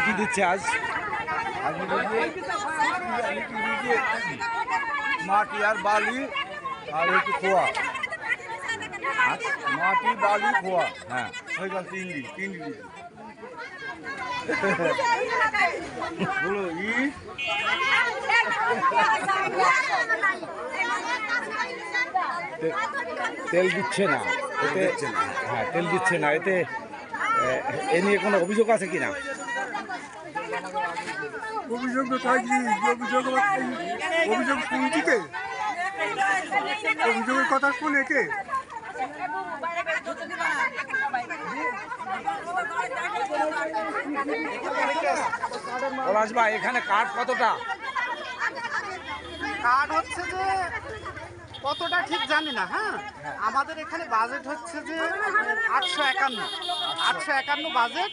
কি দিচ্ছে আজ? মাটি আর বালি আর একটু খোয়া, মাটি বালি খোয়া। হ্যাঁ হয়ে গেল তিন বলো তেল দিচ্ছে না এতে। হ্যাঁ তেল দিচ্ছে না এতে। এ নিয়ে কোনো অভিযোগ আছে কিনা? অভিযোগ কোন দিকে? অভিযোগের কথা শুনে কে? পলাশ ভাই এখানে কাঠ কতটা? কাঠ হচ্ছে যে কতটা ঠিক জানি না। হ্যাঁ আমাদের এখানে বাজেট হচ্ছে যে 851 বাজেট।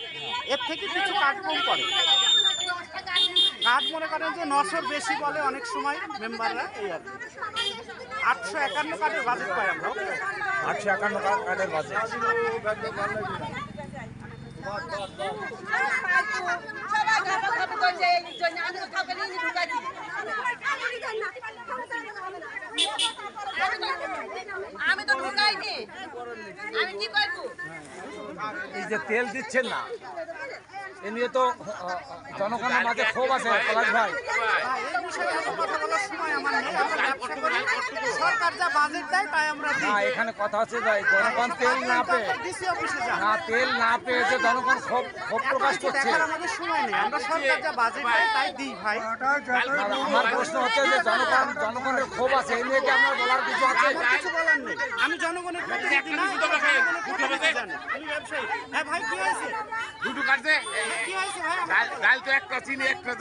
এর থেকে কিছু কাঠ কম করে। কাঠ মনে করেন যে 900 বেশি বলে অনেক সময় মেম্বাররা। এই আর 851 কাঠের বাজেট পাই আমরা। 851 কাঠের বাজেট। আমি তো ঢুকাইনি, আমি কি করব? এই যে তেল দিচ্ছেন না এ নিয়ে তো জনগণের মাঝে ক্ষোভ আছে পলাশ ভাই। সরকার যা বাজেট দেয় তাই আমরা না এখানে কথা হচ্ছে যে জনগণ তেল না পেয়ে যে জনগণ ক্ষোভ প্রকাশ করছে। আমাদের সময় নেই, আমরা সরকার যা বাজেট দেয় তাই দিই ভাই। আমার প্রশ্ন হচ্ছে যে জনগণের ক্ষোভ আছে এই নিয়ে কি আপনার বলার কিছু আছে? কিছু বলার নেই। আমি জনগণের প্রতিনিধি না, আমি ব্যবসায়ী। হ্যাঁ ভাই কি হয়েছে? দুটো কাটছে। কি হয়েছে ভাই? ডাল তো একটা, চিনি একটা,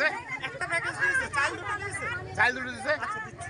একটা প্যাকেজ দিয়েছে, চাল দুটো দিয়েছে। চাল দুটো দিছে। আচ্ছা দিচ্ছি।